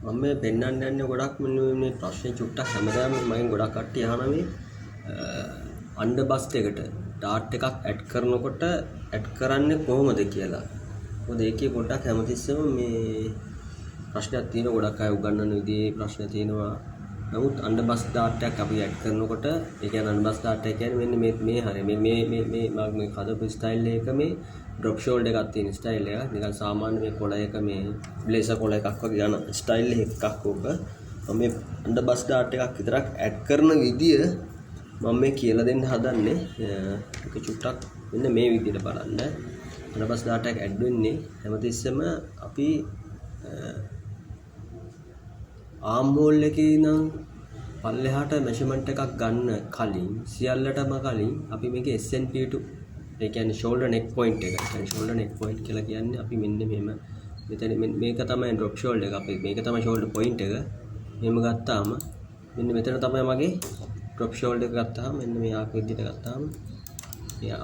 මම මේ පෙන්වන්න යන්නේ ගොඩක් මේ ප්‍රශ්නේ චුට්ටක් හැමදාම මගෙන් ගොඩක් කට්ටිය අහනවා මේ අන්ඩර්බස් එකට ඩාට් එකක් ඇඩ් කරනකොට ඇඩ් කරන්නේ කොහොමද කියලා. මොකද ඒකේ පොඩ්ඩක් හැමතිස්සෙම මේ ප්‍රශ්නයක් තියෙනවා, ගොඩක් අය උගන්වන විදිහේ ප්‍රශ්න තියෙනවා. නමුත් අන්ඩර්බස් ඩාට් එකක් අපි ඇඩ් කරනකොට ඒ කියන්නේ අන්ඩර්බස් ඩාට් එක කියන්නේ මෙන්න මේ හරිය මේ හදපු ස්ටයිල් එක මේ ඩ්‍රොප් ෂෝල්ඩර් එකක් තියෙන ස්ටයිල් එක. නිකන් සාමාන්‍ය මේ කොළ එක මේ බ්ලේසර් කොළ එකක් වගේ යන ස්ටයිල් එකක් ඕක. මම මේ අන්ඩර්බස් ඩාට් එකක් විතරක් ඇඩ් කරන විදිය මම මේ කියලා දෙන්න හදන්නේ. ඒක චුට්ටක් මෙන්න මේ විදිහට බලන්න. අන්ඩර්බස් ඩාට් එක ඇඩ් වෙන්නේ හැමතිස්සෙම අපි ආම් හෝල් එකේ ඉඳන් පල්ලෙහාට මෙෂර්මන්ට් එකක් ගන්න කලින් සියල්ලටම කලින් අපි මේකේ SNP2 ඒ කියන්නේ shoulder neck point එක. ඒ කියන්නේ shoulder neck point කියලා කියන්නේ අපි මෙන්න මෙහෙම මෙතන මේක තමයි drop shoulder එක. අපි මේක තමයි shoulder point එක. මෙහෙම ගත්තාම මෙන්න මෙතන තමයි මගේ drop shoulder එක ගත්තාම මෙන්න මේ ආකාර විදිහට ගත්තාම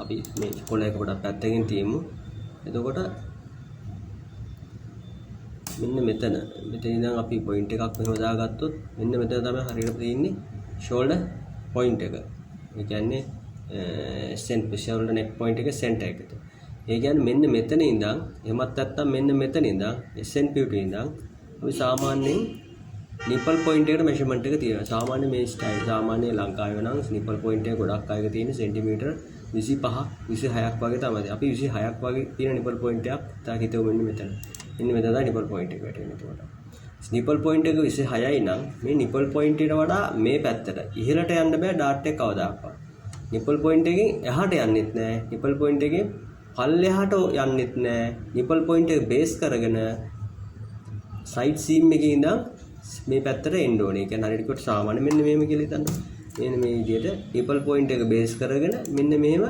අපි මේ කොළ එක පොඩක් පැත්තකින් තියමු. එතකොට මෙන්න මෙතන ඉඳන් අපි පොයින්ට් එකක් මෙහෙම දාගත්තොත් මෙන්න මෙතන තමයි හරියට තියෙන්නේ shoulder point එක. ඒ කියන්නේ shoulder neck point එක center එකට. ඒ කියන්නේ මෙන්න මෙතන ඉඳන් එහෙමත් නැත්නම් මෙන්න මෙතන ඉඳන් SNP2 ඉඳන් අපි සාමාන්‍යයෙන් nipple point එකට measurement එක තියෙනවා. සාමාන්‍ය මේ ස්ටයිල් සාමාන්‍ය ලංකාවේ නම් nipple point එක ගොඩක් අයක තියෙන සෙන්ටිමීටර් 25ක් 26ක් වගේ තමයි. අපි 26ක් වගේ තියෙන nipple point එකක් තා හිතුව මෙන්න මෙතන. මෙන්න මෙතන තමයි nipple point එක වැටෙන්නේ එතකොට. nipple point එක 26යි නම් මේ nipple point එකට වඩා මේ පැත්තට ඉහළට යන්න බෑ ඩාට් එක කවදාකවත්. nipple point එකෙන් එහාට යන්නෙත් නෑ. nipple point එකෙන් පල්ලෙහාට යන්නෙත් නෑ. nipple point එක බේස් කරගෙන side seam එකේ ඉඳන් මේ පැත්තට එන්න ඕනේ. ඒ කියන්නේ හරියට කොට සාමාන්‍ය මෙන්න මෙහෙම කියලා හිතන්න. මෙන්න මේ විදිහට nipple point එක බේස් කරගෙන මෙන්න මෙහෙම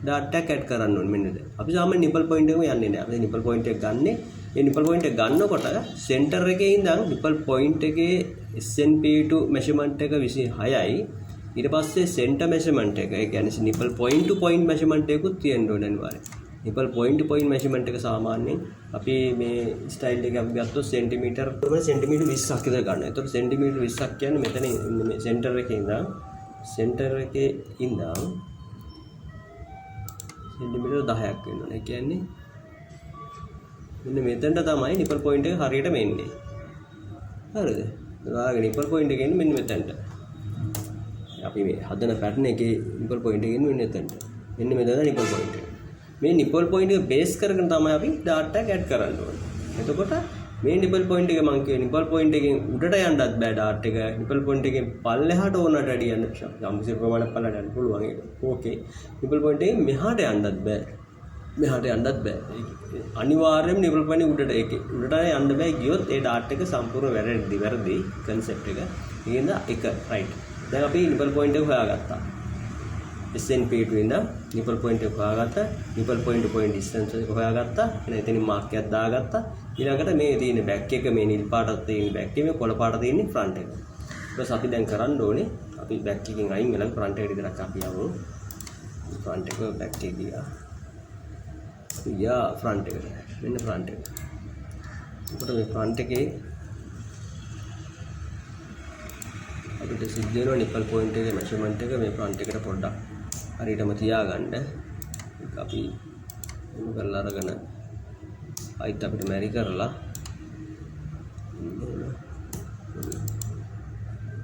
ඩාට් එකක් ඇඩ් කරන්න ඕනේ මෙන්නද. අපි සාමාන්‍ය nipple point එකම යන්නේ නෑ. අපි nipple point එක ගන්නෙ මේ nipple point එක ගන්නකොට center එකේ ඉඳන් nipple point එකේ SNP2 measurement එක 26යි. ඊට පස්සේ center measurement එක ඒ කියන්නේ nipple point to point measurement එකකුත් තියෙන්න ඕනේ අනිවාර්යයෙන්. nipple point to point measurement එක සාමාන්‍යයෙන් අපි මේ ස්ටයිල් එක අපි ගත්තොත් සෙන්ටිමීටර් 20ක් විතර ගන්නවා. ඒතකොට සෙන්ටිමීටර් 20ක් කියන්නේ මෙතන මේ center එකේ ඉඳන් සෙන්ටිමීටර් 10ක් වෙනවා. ඒ කියන්නේ මෙන්න මෙතනට තමයි nipple point එක හරියටම එන්නේ. හරිද? ඔයාගේ nipple point එක එන්නේ මෙන්න මෙතනට. අපි මේ හදන පැටර්න් එකේ nipple point එක එන්නේ මෙන්න මෙතනට. මෙන්න මෙතන nipple point එක. මේ nipple point එක බේස් කරගෙන තමයි අපි data එක ඇඩ් කරන්න ඕනේ. එතකොට මේ nipple point එක මම කියේ nipple point එකෙන් උඩට යන්නත් බෑ data එක. nipple point එකෙන් පල්ලෙහාට ඕනට වැඩි යන්න යම්කිසි ප්‍රමාණයක් පල්ලෙහාට යන්න පුළුවන් ඒක. ඕකේ. nipple point එකෙන් මෙහාට යන්නත් බෑ. මෙහාට යන්නත් බෑ. අනිවාර්යයෙන්ම nipple point එක උඩට යන්න බෑ. ගියොත් ඒ data එක සම්පූර්ණ වැරදි concept එක. ඒකෙන්ද එක right. දැන් අපි nipple point එක හොයාගත්තා. SNP2 ඉඳන් nipple point එක හොයාගත්තා. nipple point to point distance එක හොයාගත්තා. එහෙනම් එතනින් මාක් එකක් දාගත්තා. ඊළඟට මේ තියෙන back එක මේ නිල් පාටට තියෙන back එක මේ කොළ පාටට තියෙන front එක. ඊට අපි දැන් කරන්න ඕනේ අපි back එකෙන් අයින් වෙලා front එකට විතරක් අපි යමු. front එක back එක ගියා. front එකට. මෙන්න front එක. එතකොට මේ front එකේ අපිට සිද්ධ වෙනවා nipple point එකේ measurement එක මේ front එකට පොඩ්ඩක් හරියටම තියාගන්න. ඒක අපි එමු කරලා අරගෙන ආයිත් අපිට මැරි කරලා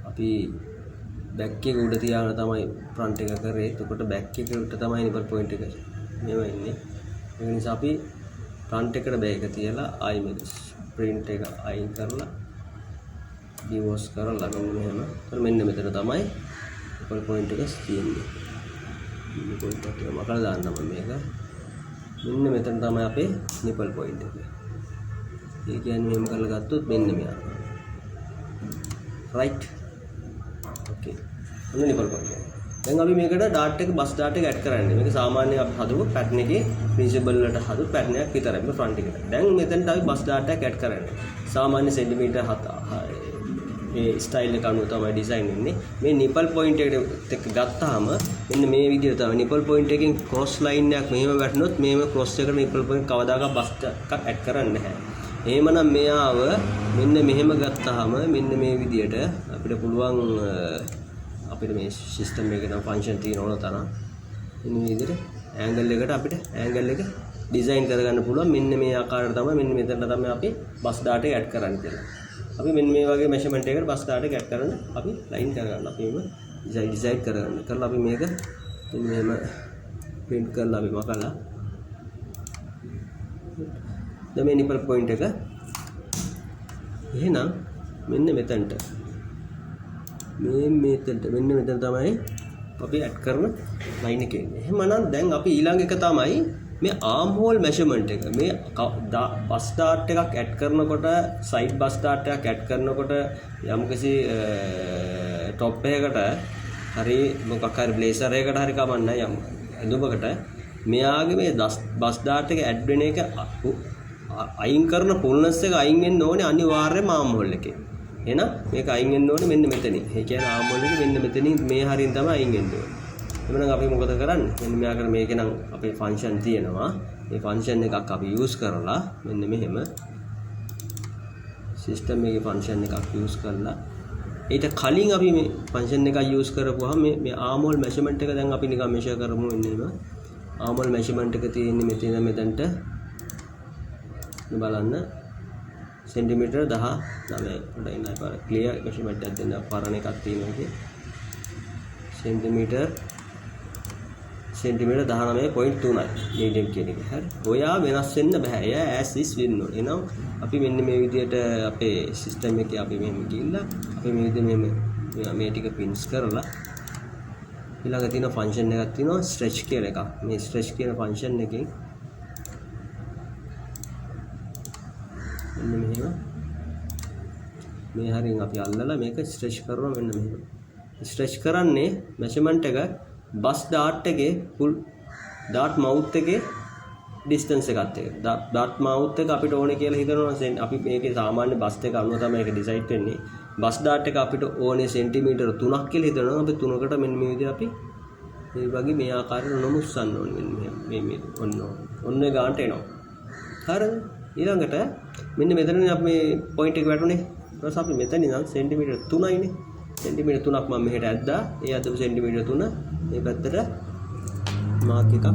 අපි back එක උඩ තියාගෙන තමයි front එක කරේ. එතකොට back එක උඩ තමයි nipple point එක මෙහෙම ඉන්නේ. ඒ නිසා අපි front එකට back එක තියලා ආයි මේ print එක අයින් කරලා divorce කරලා මෙන්න මෙහෙම. මෙන්න මෙතන තමයි nipple point එක තියෙන්නේ. nipple point එක මකලා දාන්නම් මේක. මෙන්න මෙතන තමයි අපේ nipple point එක. ඒ කියන්නේ මෙහෙම කරලා ගත්තොත් මෙන්න මෙයා. right. okay. ඔන්න nipple point එක. දැන් අපි මේකට dart එක bus dart එක add කරන්නේ. මේක සාමාන්‍යයෙන් අපි හදපු pattern එකේ principle වලට හදපු pattern එකක් විතරයි මේ front එකට. දැන් මෙතනට අපි bus dart එක add කරන්නේ. සාමාන්‍ය සෙන්ටිමීටර් 7 මේ ස්ටයිල් එක අනුව තමයි ඩිසයින් වෙන්නේ. මේ nipple point එකට ගත්තාම මෙන්න මේ විදිහට තමයි nipple point එකෙන් cross line එකක් මෙහෙම වැටුනොත් මේව cross එකට nipple point කවදාකවත් බස් එකක් ඇඩ් කරන්නේ නැහැ. එහෙමනම් මෙයාව මෙන්න මෙහෙම ගත්තාම මෙන්න මේ විදියට අපිට පුළුවන් අපිට මේ සිස්ටම් එකේ නම් ෆන්ක්ෂන් තියෙන ඕන තරම් මෙන්න මේ විදියට ඇන්ගල් එකට අපිට ඇන්ගල් එක ඩිසයින් කරගන්න පුළුවන්. මෙන්න මේ ආකාරයට තමයි මෙන්න මෙතන තමයි අපි බස් ඩාටා එක ඇඩ් කරන්න කියලා. අපි මෙන්න මේ වගේ මෙෂර්මන්ට් එකකට බස් ඩාටා එක ඇඩ් කරන්න අපි ලයින් කරගන්න. අපි මේක ඩිසයින් කරගන්න. කරලා අපි මේක මෙන්න මෙහෙම print කරලා අපි මකලා දැන් මේ නිපල් පොයින්ට් එක එහෙනම් මෙන්න මෙතනට මෙන්න මෙතන තමයි අපි ඇඩ් කරන ලයින් එක එන්නේ. එහෙමනම් දැන් අපි ඊළඟ එක තමයි මේ ආම් හෝල් මෙෂර්මන්ට් එක. මේ බස් ඩාට් එකක් ඇඩ් කරනකොට සයිඩ් බස් ඩාට් එකක් ඇඩ් කරනකොට යම්කිසි টොප් එකකට හරි මොකක් හරි බ්ලේසර් එකකට හරි කමන්නේ යම් ඇඳුමකට මෙයාගේ මේ බස් ඩාට් එක ඇඩ් වෙන එක අයින් කරන පුල්නස් එක අයින් වෙන්න ඕනේ අනිවාර්යයෙන්ම ආම් හෝල් එකේ. එහෙනම් මේක අයින් වෙන්න ඕනේ මෙන්න මෙතනින්. ඒ කියන්නේ ආම් හෝල් එක මෙන්න මෙතනින් මේ හරියෙන් තමයි අයින් වෙන්න ඕනේ. එhmenan අපි මොකද කරන්නේ? මෙන්න මෙයාකට මේකේ නම් අපේ ෆන්ක්ෂන් තියෙනවා. මේ ෆන්ක්ෂන් එකක් අපි යූස් කරලා මෙන්න මෙහෙම සිස්ටම් එකේ ෆන්ක්ෂන් එකක් යූස් කරලා ඊට කලින් අපි මේ ෆන්ක්ෂන් එකක් යූස් කරපුවාම මේ ආම් හෝල් මෙෂර්මන්ට් එක දැන් අපි නිකන් මෙෂර් කරමු මෙන්න එහෙම. ආම් හෝල් මෙෂර්මන්ට් එක තියෙන්නේ මෙතනට බලන්න සෙන්ටිමීටර් 19 පොඩ්ඩක් ඉන්න පාර ක්ලියර් මෙෂර්මන්ට් එකක් දෙන්න පරණ එකක් තියෙනවා ඒකේ සෙන්ටිමීටර් 19.3යි මීඩියම් කියන එක. හරි. ඔයා වෙනස් වෙන්න බෑ. එයා as is වෙන්න ඕනේ. එහෙනම් අපි මෙන්න මේ විදිහට අපේ සිස්ටම් එකේ අපි මෙහෙම ගිහිල්ලා අපි මේ විදිහට මෙහෙම මේ ටික පින්ස් කරලා ඊළඟ තියෙන ෆන්ක්ෂන් එකක් තියෙනවා stretch කියලා එකක්. මේ stretch කියන ෆන්ක්ෂන් එකෙන් මෙන්න මෙහෙම මේ හරියෙන් අපි අල්ලලා මේක ස්ට්‍රෙච් කරනවා මෙන්න මෙහෙම. ස්ට්‍රෙච් කරන්නේ මෙෂර්මන්ට් එක බස් ඩාට් එකේ ෆුල් ඩාට් මවුත් එකේ ඩිස්ටන්ස් එකත් එක. ඩාට් මවුත් එක අපිට ඕනේ කියලා හිතනවා අපි මේකේ සාමාන්‍ය බස් එක අනුව තමයි ඒක ඩිසයින් වෙන්නේ. බස් ඩාට් එක අපිට ඕනේ සෙන්ටිමීටර 3ක් කියලා හිතනවා. අපි 3කට මෙන්න මේ විදිහට අපි මේ වගේ මේ ආකාරයට නොමුස්සන්න ඕනේ මෙන්න මේ ඔන්න ගානට එනවා. හරිද? ඊළඟට මෙන්න මෙතනනේ අපි මේ පොයින්ට් එක වැටුනේ. ඊට පස්සේ අපි මෙතන ඉඳන් සෙන්ටිමීටර් 3යිනේ. සෙන්ටිමීටර් 3ක් මම මෙහෙට ඇද්දා. ඒ අදපු සෙන්ටිමීටර් 3 මේ පැත්තට මාක් එකක්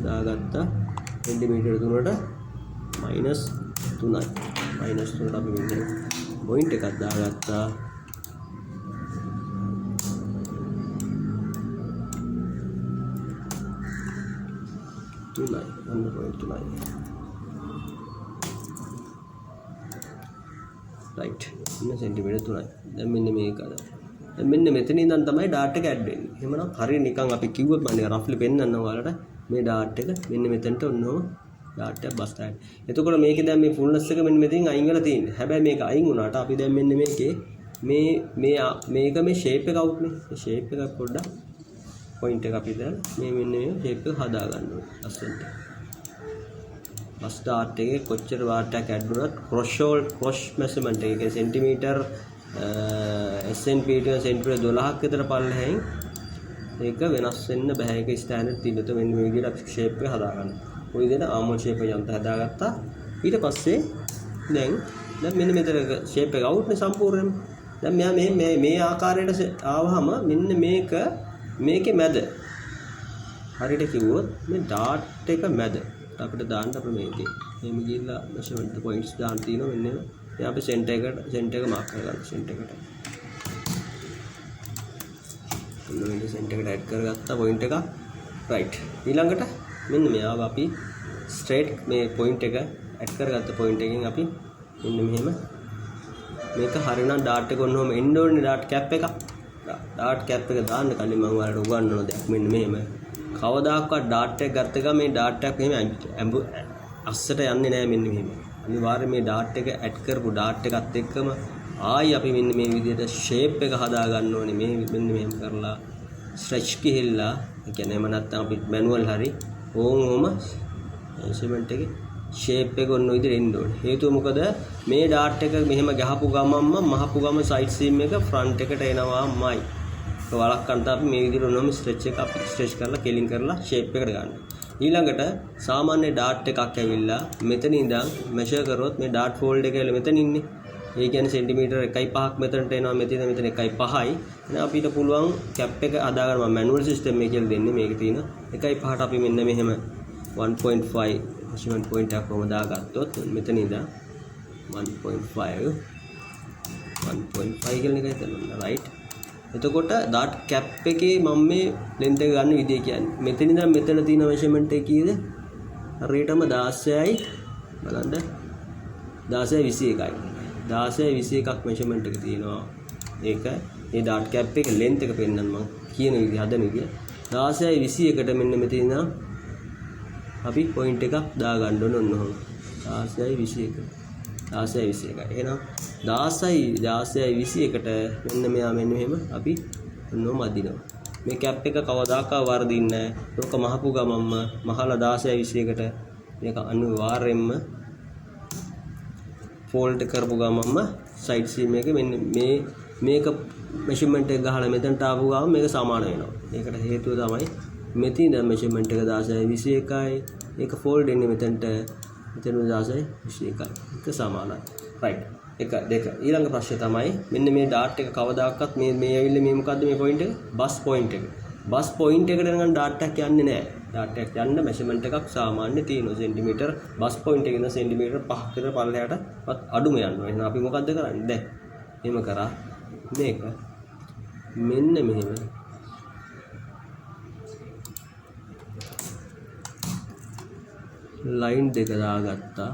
දාගත්තා. සෙන්ටිමීටර් 3ට -3යි. -3ට අපි මෙන්න පොයින්ට් එකක් දාගත්තා. තුනයි. අන්න පොයින්ට් 3යි. right ඉන්න සෙන්ටිමීටර් 3යි. දැන් මෙන්න මේක අද. දැන් මෙන්න මෙතන ඉඳන් තමයි ඩාට් එක ඇඩ් වෙන්නේ. එහෙමනම් හරිය නිකන් අපි කිව්වොත් මම රෆ්ලි පෙන්නන්න ඔයාලට මේ ඩාට් එක මෙන්න මෙතනට ඔන්නෝම ඩාට් එක බස් ඩාට්. එතකොට මේකේ දැන් මේ ෆුල්නස් එක මෙන්න මෙතනින් අයින් වෙලා තියෙන්නේ. හැබැයි මේක අයින් වුණාට අපි දැන් මෙන්න මේකේ මේක මේ ෂේප් එක අවුට් නේ. මේ ෂේප් එක පොඩ්ඩක් පොයින්ට් එක අපි දැන් මේ මෙන්න මේ ෂේප් එක හදා ගන්න ඕනේ ලස්සනට. බස් ඩාට් එකේ කොච්චර වාට් එකක් ඇඩ් වුණත් ක්‍රොස් මෙෂර්මන්ට් එකේ සෙන්ටිමීටර් SNP එක සෙන්ටිමීටර් 12ක් විතර පල්ලෙහින් ඒක වෙනස් වෙන්න බෑ. ඒක ස්ටෑන්ඩඩ් තියෙනවා. මෙන්න මේ විදිහට අපි ෂේප් එක හදා ගන්න. ඔය විදිහට ආමෝල් ෂේප් එක යන්ත හදාගත්තා. ඊට පස්සේ දැන් මෙන්න මෙතන ෂේප් එක අවුට් නේ සම්පූර්ණයෙන්ම. දැන් මෙයා මේ ආකාරයට ආවහම මෙන්න මේකේ මැද හරියට කිව්වොත් මේ ඩාට් එක මැද අපිට දාන්න අපේ මේකේ එහෙම ගිහිල්ලා මෙෂර්මන්ට් පොයින්ට්ස් දාන්න තියෙනවා මෙන්න මේ අපි සෙන්ටර් එක මාක් කරගන්න සෙන්ටර් එකට ඔන්න සෙන්ටර් එකට ඇඩ් කරගත්තා පොයින්ට් එක රයිට් ඊළඟට මෙන්න මෙයාව අපි ස්ට්‍රේට් මේ පොයින්ට් එක ඇඩ් කරගත්ත පොයින්ට් එකෙන් අපි මෙන්න මෙහෙම මේක හරියනම් ඩාට් එක ඔන්නෝම එන්න ඕනේ ඩාට් කැප් එක දාන්න කලින් මම ඔයාලට උගන්වන දෙයක් මෙන්න මෙහෙම කවදාකවත් ඩාට් එක ගත්ත ගමන් මේ ඩාට් එක මෙහෙම අස්සට යන්නේ නැහැ මෙන්න මෙහෙම. අනිවාර්යයෙන් මේ ඩාට් එක ඇඩ් කරපු ඩාට් එකත් එක්කම ආයි අපි මෙන්න මේ විදිහට ෂේප් එක හදා ගන්න ඕනේ. මේ මෙන්න මෙහෙම කරලා ස්ට්‍රෙච් ගිහිල්ලා ඒ කියන්නේ එහෙම නැත්නම් අපි මැනුවල් හරි ඕම ඉන්ස්ට්‍රුමන්ට් එකේ ෂේප් එක ඔන්න ඔය විදිහට එන්න ඕනේ. හේතුව මොකද මේ ඩාට් එක මෙහෙම ගහපු ගමන්ම මහපු ගම සයිඩ් සීම් එක ෆ්‍රන්ට් එකට එනවාමයි. ඒක වළක්වන්න අපි මේ විදිහට ඔන්නම ස්ට්‍රෙච් එක අපි ස්ට්‍රෙච් කරලා කෙලින් කරලා ෂේප් එකට ගන්න. ඊළඟට සාමාන්‍ය ඩාට් එකක් ඇවිල්ලා මෙතන ඉඳන් මෙෂර් කරොත් මේ ඩාට් ෆෝල්ඩ් එක ඇවිල්ලා මෙතන ඉන්නේ. ඒ කියන්නේ සෙන්ටිමීටර් 1.5ක් මෙතනට එනවා මෙතන 1.5යි. එහෙනම් අපිට පුළුවන් කැප් එක හදාගන්න මම මැනුවල් සිස්ටම් එක කියලා දෙන්නේ මේකේ තියෙන 1.5ට අපි මෙන්න මෙහෙම 1.5 measurement point එකක් කොහොම දාගත්තොත් මෙතන ඉඳන් 1.5 කියලා එකයි තනන්න right. එතකොට ඩාට් කැප් එකේ මම මේ ලෙන්ත් එක ගන්න විදිය කියන්නේ මෙතන ඉඳන් මෙතන තියෙන මෙෂර්මන්ට් එක කීයද? හරියටම 16යි බලන්න 16.21යි. 16.21ක් මෙෂර්මන්ට් එක තියෙනවා. ඒක මේ ඩාට් කැප් එකේ ලෙන්ත් එක පෙන්නන්න මම කියන විදිය හදන විදිය 16.21ට මෙන්න මෙතන ඉඳන් අපි පොයින්ට් එකක් දාගන්න ඕන ඔන්න 16.21 එහෙනම් 16.21ට මෙන්න මෙයා මෙන්න මෙහෙම අපි ඔන්නෝම අදිනවා. මේ කැප් එක කවදාකවත් වර්ධින්නේ නැහැ. ඕක මහපු ගමම්ම මහලා 16.21ට මේක අනිවාර්යෙන්ම ෆෝල්ඩ් කරපු ගමම්ම සයිඩ් සීම් එකේ මෙන්න මේක මෙෂර්මන්ට් එක ගහලා මෙතනට ආපු ගමන් මේක සමාන වෙනවා. ඒකට හේතුව තමයි මෙතන ඉඳන් මෙෂර්මන්ට් එක 16.21යි. ඒක ෆෝල්ඩ් වෙන්නේ මෙතනට මෙතන 16.21යි. එක සමානයි. right. එක දෙක. ඊළඟ ප්‍රශ්නේ තමයි මෙන්න මේ ඩාට් එක කවදාකවත් මේ ඇවිල්ලා මේ මොකද්ද මේ පොයින්ට් එක? බස් පොයින්ට් එක. බස් පොයින්ට් එකට නම් ඩාට් එකක් යන්නේ නැහැ. ඩාට් එකක් යන්න මෙෂර්මන්ට් එකක් සාමාන්‍ය තියෙනවා සෙන්ටිමීටර් බස් පොයින්ට් එකේ ඉඳන් සෙන්ටිමීටර් 5ක් විතර පල්ලෙහාටවත් අඩුම යනවා. එහෙනම් අපි මොකද්ද කරන්නේ? දැන් එහෙම කරා මේක මෙන්න මෙහෙම ලයින් දෙක දාගත්තා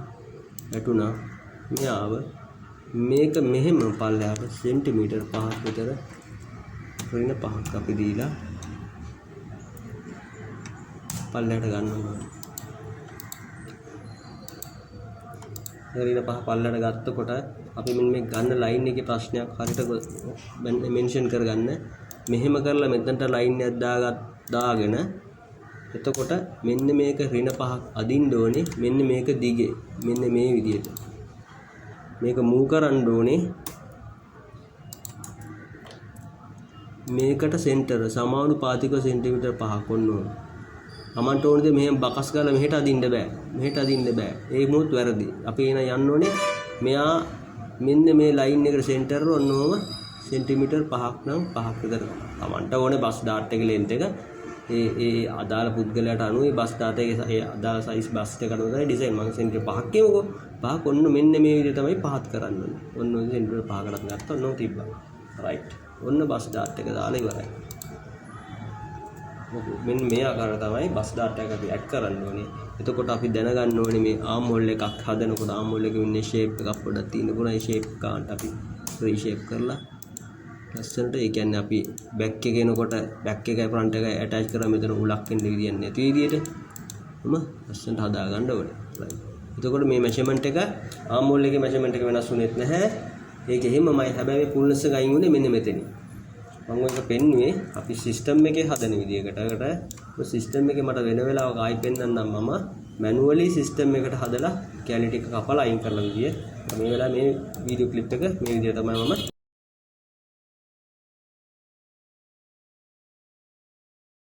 වැටුණා මෙයාව මේක මෙහෙම පල්ලෙහාට සෙන්ටිමීටර් 5ක් විතර ඍණ 5ක් අපි දීලා පල්ලෙහාට ගන්නවා. ඍණ 5 පල්ලෙහාට ගත්තකොට අපි මෙන්න මේ ගන්න ලයින් එකේ ප්‍රශ්නයක් හරියට මෙන්ෂන් කරගන්න. මෙහෙම කරලා මෙතනට ලයින් එකක් දාගෙන එතකොට මෙන්න මේක ඍණ 5ක් අදින්න ඕනේ. මෙන්න මේක දිගේ මෙන්න මේ විදිහට මේක මූව් කරන්න ඕනේ. මේකට සෙන්ටර් සමානුපාතික සෙන්ටිමීටර් 5ක් ඔන්න ඕන. අමන්ට ඕනේද මෙහෙම බකස් ගාලා මෙහෙට අදින්න බෑ. මෙහෙට අදින්න බෑ. ඒ මොහොත් වැරදි. අපි එන යන්න ඕනේ මෙයා මෙන්න මේ ලයින් එකට සෙන්ටර් ඔන්නෝම සෙන්ටිමීටර් 5ක් නම් 5ක් විතර. අමන්ට ඕනේ බස් ඩාට් එකේ ලෙන්ත් එක ඒ අදාළ පුද්ගලයාට අනුව ඒ බස් ඩාට් එකේ ඒ අදාළ සයිස් බස් එකට අනුව තමයි ඩිසයින් මම සෙන්ටිමීටර් 5ක් කියමුකෝ. 5ක් ඔන්න මෙන්න මේ විදිහට තමයි පහත් කරන්න ඕනේ. ඔන්න ඔය සෙන්ටිමීටර් 5කටත් ගත්තා ඔන්න තිබ්බා. right. ඔන්න බස් ඩාට් එක දාලා ඉවරයි. මෙන්න මේ ආකාරයට තමයි බස් ඩාට් එක අපි ඇඩ් කරන්න ඕනේ. එතකොට අපි දැනගන්න ඕනේ මේ ආම් හෝල් එකක් හදනකොට ආම් හෝල් එකේ ඉන්නේ ෂේප් එකක් පොඩ්ඩක් තියෙන්න පුළුවන්. ඒ ෂේප් කාන්ට අපි රීෂේප් කරලා ලස්සනට ඒ කියන්නේ අපි බෑක් එකේ එනකොට බෑක් එකයි ෆ්‍රන්ට් එකයි ඇටච් කරලා මෙතන උලක් වෙන්න විදියක් නැති විදියට ලස්සනට හදා ගන්න ඕනේ. right. එතකොට මේ මෙෂර්මන්ට් එක ආම් හෝල් එකේ මෙෂර්මන්ට් එක වෙනස් වුණෙත් නැහැ. ඒක එහෙමමයි. හැබැයි මේ ෆුල්නස් එක අයින් වුණේ මෙන්න මෙතනින්. මම ඔයක පෙන්නුවේ අපි සිස්ටම් එකේ හදන විදියකට. ඒකට සිස්ටම් එකේ මට වෙන වෙලාවක ආයි පෙන්නන්නම් මම මැනුවලි සිස්ටම් එකට හදලා කැලිටි එක කපලා අයින් කරලා විදිය. මේ වෙලාවේ මේ වීඩියෝ ක්ලිප් එක මේ විදියට තමයි මම